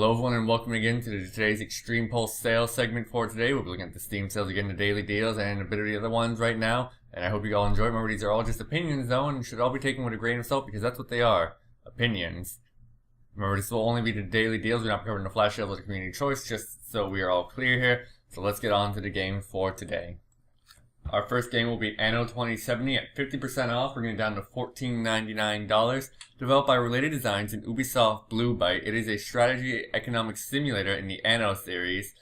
Hello everyone and welcome again to today's Extreme Pulse sales segment for today. We'll be looking at the Steam sales again, the daily deals, and a bit of the other ones right now. And I hope you all enjoy. Remember, these are all just opinions though, and should all be taken with a grain of salt because that's what they are. Opinions. Remember, this will only be the daily deals. We're not covering the flash sales or the community choice, just so we are all clear here. So let's get on to the game for today. Our first game will be Anno 2070 at 50% off, bringing it down to $14.99. Developed by Related Designs and Ubisoft Blue Byte, it is a strategy economic simulator in the Anno series,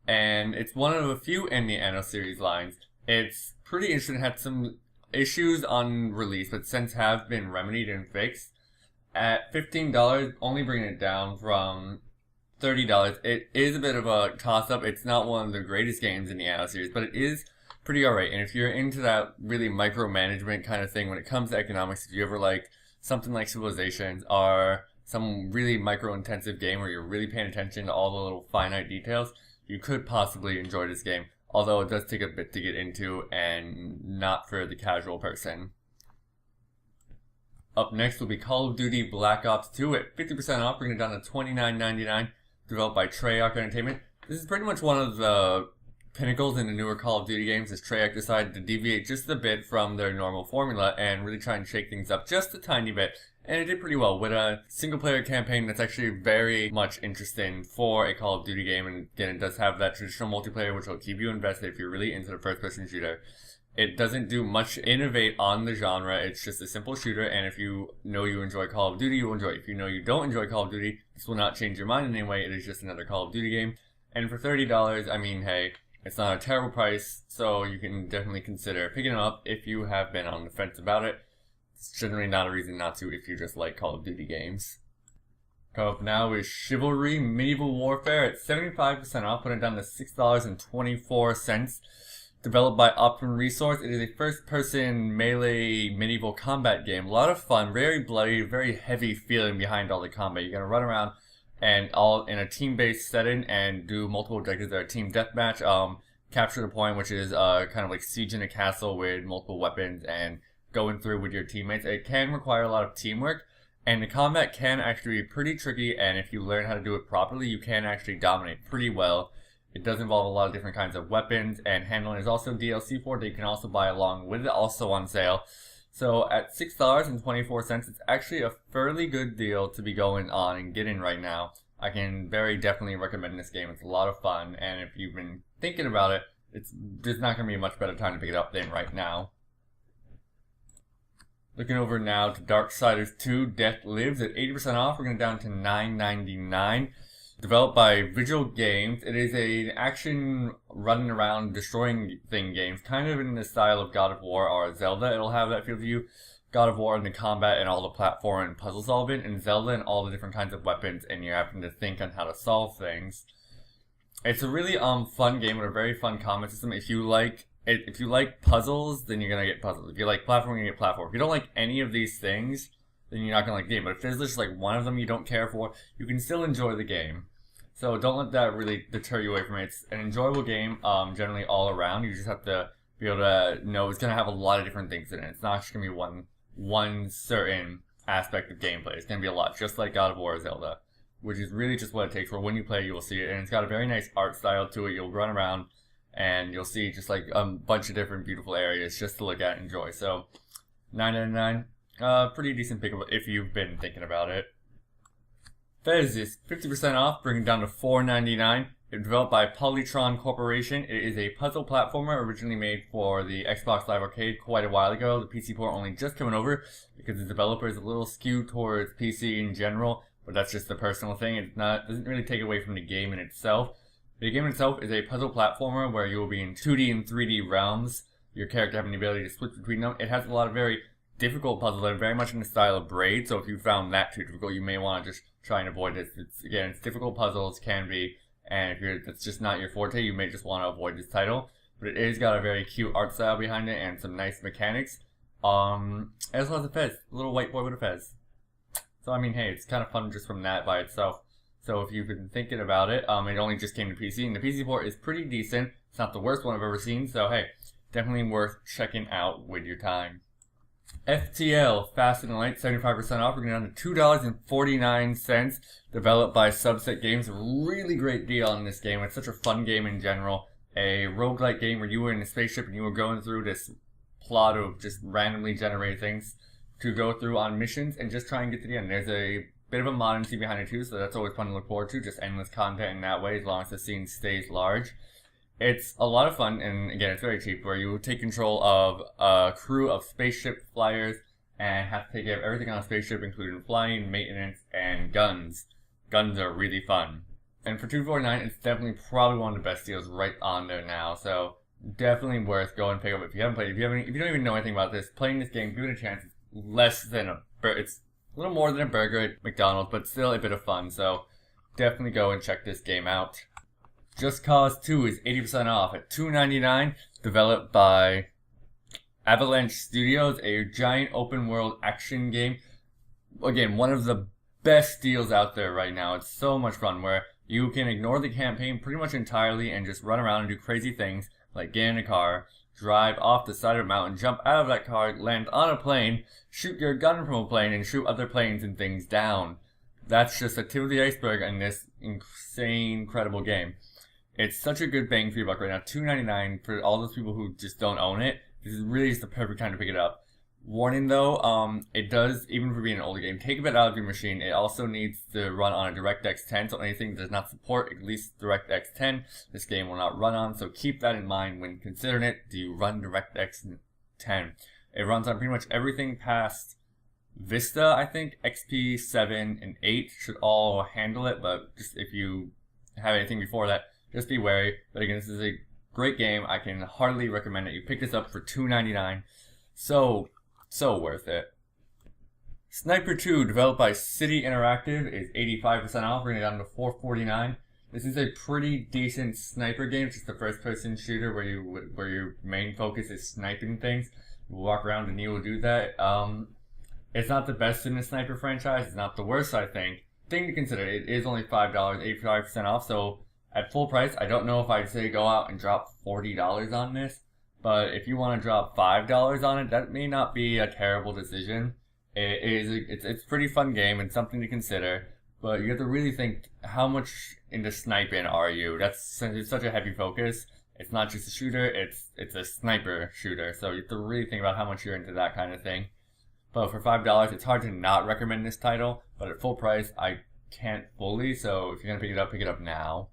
and it's one of a few in the Anno series lines. It's pretty interesting. It had some issues on release, but since have been remedied and fixed. At $15, only bringing it down from $30. It is a bit of a toss-up. It's not one of the greatest games in the Anno series, but it is pretty alright. And if you're into that really micromanagement kind of thing when it comes to economics, if you ever like something like Civilizations or some really micro-intensive game where you're really paying attention to all the little finite details, you could possibly enjoy this game. Although it does take a bit to get into and not for the casual person. Up next will be Call of Duty Black Ops 2 at 50% off, bringing it down to $29.99. Developed by Treyarch Entertainment. This is pretty much one of the pinnacles in the newer Call of Duty games, as Treyarch decided to deviate just a bit from their normal formula and really try and shake things up just a tiny bit. And it did pretty well with a single player campaign that's actually very much interesting for a Call of Duty game. And again, it does have that traditional multiplayer which will keep you invested if you're really into the first person shooter. It doesn't do much innovate on the genre. It's just a simple shooter, and if you know you enjoy Call of Duty, you will enjoy it. If you know you don't enjoy Call of Duty, this will not change your mind in any way. It is just another Call of Duty game. And for $30, I mean, hey, it's not a terrible price, so you can definitely consider picking it up if you have been on the fence about it. It's generally not a reason not to if you just like Call of Duty games. Coming up now is Chivalry Medieval Warfare at 75% off, putting it down to $6.24. Developed by Optimum Resource, it is a first-person melee medieval combat game. A lot of fun, very bloody, very heavy feeling behind all the combat. You're gonna run around and all in a team-based setting and do multiple objectives that are team deathmatch. Capture the point, which is kind of like sieging a castle with multiple weapons and going through with your teammates. It can require a lot of teamwork, and the combat can actually be pretty tricky, and if you learn how to do it properly, you can actually dominate pretty well. It does involve a lot of different kinds of weapons, and handling is also DLC for it that you can also buy along with it, also on sale. So at $6.24, it's actually a fairly good deal to be going on and getting right now. I can very definitely recommend this game. It's a lot of fun, and if you've been thinking about it, there's not going to be a much better time to pick it up than right now. Looking over now to Darksiders 2, Death Lives at 80% off. We're going down to $9.99. Developed by Vigil Games, it is an action running around destroying thing games, kind of in the style of God of War or Zelda. It'll have that feel to you. God of War and the combat and all the platform and puzzle solving, and Zelda and all the different kinds of weapons, and you're having to think on how to solve things. It's a really fun game with a very fun combat system. If you like puzzles, then you're gonna get puzzles. If you like platform, you're gonna get platform. If you don't like any of these things, then you're not gonna like the game. But if there's just like one of them you don't care for, you can still enjoy the game. So don't let that really deter you away from it. It's an enjoyable game, generally all around. You just have to be able to know it's gonna have a lot of different things in it. It's not just gonna be one certain aspect of gameplay. It's gonna be a lot, just like God of War or Zelda, which is really just what it takes. For when you play, you will see it, and it's got a very nice art style to it. You'll run around, and you'll see just like a bunch of different beautiful areas just to look at and enjoy. So, $9.99. Pretty decent pickup if you've been thinking about it. Fez is 50% off, bringing it down to $4.99. It's developed by Polytron Corporation. It is a puzzle platformer originally made for the Xbox Live Arcade quite a while ago. The PC port only just coming over because the developer is a little skewed towards PC in general, but that's just a personal thing. It doesn't really take away from the game in itself. The game itself is a puzzle platformer where you will be in 2D and 3D realms. Your character having the ability to switch between them. It has a lot of very difficult puzzles that are very much in the style of Braid, so if you found that too difficult, you may want to just try and avoid this. It's difficult puzzles, can be, and if that's just not your forte, you may just want to avoid this title. But it is got a very cute art style behind it and some nice mechanics. It also has a fez, a little white boy with a fez. So I mean, hey, it's kind of fun just from that by itself. So if you've been thinking about it, it only just came to PC, and the PC port is pretty decent. It's not the worst one I've ever seen, so hey, definitely worth checking out with your time. FTL, Fast and Light, 75% off. We're going down to $2.49. Developed by Subset Games. A really great deal on this game. It's such a fun game in general. A roguelike game where you were in a spaceship and you were going through this plot of just randomly generated things to go through on missions and just try and get to the end. There's a bit of a modernity behind it too, so that's always fun to look forward to. Just endless content in that way, as long as the scene stays large. It's a lot of fun, and again, it's very cheap, where you take control of a crew of spaceship flyers and have to take care of everything on a spaceship, including flying, maintenance, and guns. Guns are really fun. And for $2.49, it's definitely probably one of the best deals right on there now, so definitely worth going and pick up if you haven't played. If you don't even know anything about this, playing this game, give it a chance. It's less than it's a little more than a burger at McDonald's, but still a bit of fun, so definitely go and check this game out. Just Cause 2 is 80% off at $2.99, developed by Avalanche Studios, a giant open world action game. Again, one of the best deals out there right now. It's so much fun, where you can ignore the campaign pretty much entirely and just run around and do crazy things, like get in a car, drive off the side of a mountain, jump out of that car, land on a plane, shoot your gun from a plane, and shoot other planes and things down. That's just the tip of the iceberg in this insane, incredible game. It's such a good bang for your buck right now. $2.99 for all those people who just don't own it. This is really just the perfect time to pick it up. Warning though, it does, even for being an older game, take a bit out of your machine. It also needs to run on a DirectX 10, so anything that does not support at least DirectX 10, this game will not run on. So keep that in mind when considering it. Do you run DirectX 10? It runs on pretty much everything past Vista, I think. XP 7 and 8 should all handle it, but just if you have anything before that, just be wary. But again, this is a great game. I can heartily recommend that you pick this up for $2.99. So worth it. Sniper 2, developed by City Interactive, is 85% off. We're going down to $4.49. This is a pretty decent sniper game. It's just a first-person shooter where your main focus is sniping things. You walk around and you will do that. It's not the best in the sniper franchise. It's not the worst, I think. Thing to consider, it is only $5, 85% off, so at full price, I don't know if I'd say go out and drop $40 on this, but if you want to drop $5 on it, that may not be a terrible decision. It's a pretty fun game and something to consider, but you have to really think, how much into sniping are you? It's such a heavy focus. It's not just a shooter, it's a sniper shooter, so you have to really think about how much you're into that kind of thing. But for $5, it's hard to not recommend this title, but at full price, I can't fully, so if you're going to pick it up now.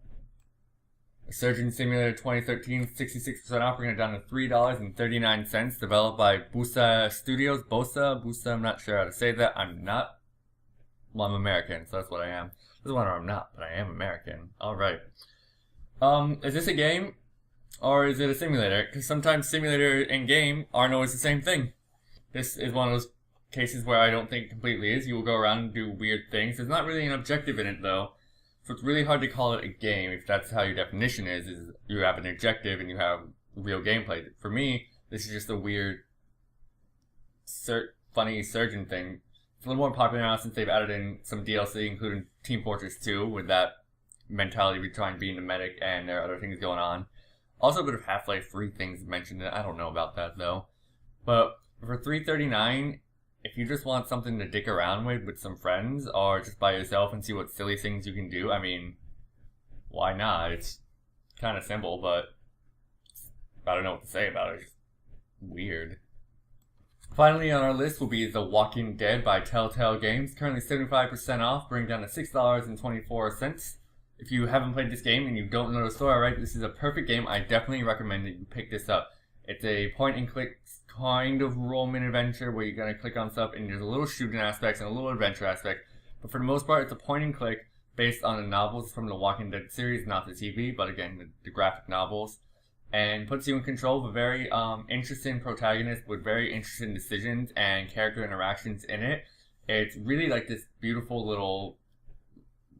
Surgeon Simulator 2013, 66% off. We're going down to $3.39. Developed by Busa Studios. Busa, I'm not sure how to say that. I'm American, so that's what I am. This is one where I'm not, but I am American. Alright. Is this a game? Or is it a simulator? Because sometimes simulator and game aren't always the same thing. This is one of those cases where I don't think it completely is. You will go around and do weird things. There's not really an objective in it, though. So it's really hard to call it a game if that's how your definition is you have an objective and you have real gameplay. For me, this is just a weird, funny surgeon thing. It's a little more popular now since they've added in some DLC, including Team Fortress 2, with that mentality of trying being a medic, and there are other things going on. Also a bit of Half-Life 3 things mentioned. I don't know about that, though. But for $3.39, if you just want something to dick around with some friends, or just by yourself and see what silly things you can do, I mean, why not? It's kind of simple, but I don't know what to say about it. It's just weird. Finally on our list will be The Walking Dead by Telltale Games. Currently 75% off, bringing down to $6.24. If you haven't played this game and you don't know the story alright, this is a perfect game. I definitely recommend that you pick this up. It's a point-and-click kind of Roman adventure where you're going to click on stuff and there's a little shooting aspects and a little adventure aspect. But for the most part, it's a point-and-click based on the novels from the Walking Dead series, not the TV, but again, the graphic novels. And puts you in control of a very interesting protagonist with very interesting decisions and character interactions in it. It's really like this beautiful little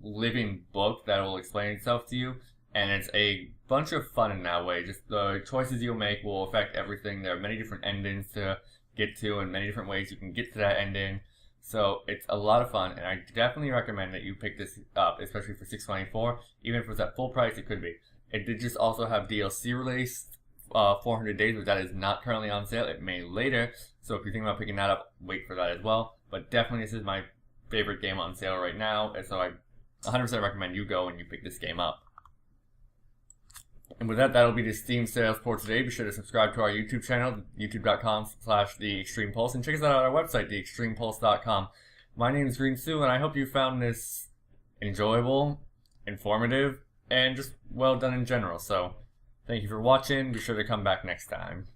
living book that will explain itself to you. And it's a bunch of fun in that way. Just the choices you'll make will affect everything. There are many different endings to get to and many different ways you can get to that ending. So it's a lot of fun, and I definitely recommend that you pick this up, especially for $6.24. Even if it was at full price, it could be. It did just also have DLC released 400 Days, but that is not currently on sale. It may later. So if you're thinking about picking that up, wait for that as well. But definitely this is my favorite game on sale right now. And so I 100% recommend you go and you pick this game up. And with that, that'll be the Steam sales for today. Be sure to subscribe to our YouTube channel, youtube.com/TheExtremePulse, and check us out on our website, TheExtremePulse.com. My name is GreeneTzu, and I hope you found this enjoyable, informative, and just well done in general. So, thank you for watching. Be sure to come back next time.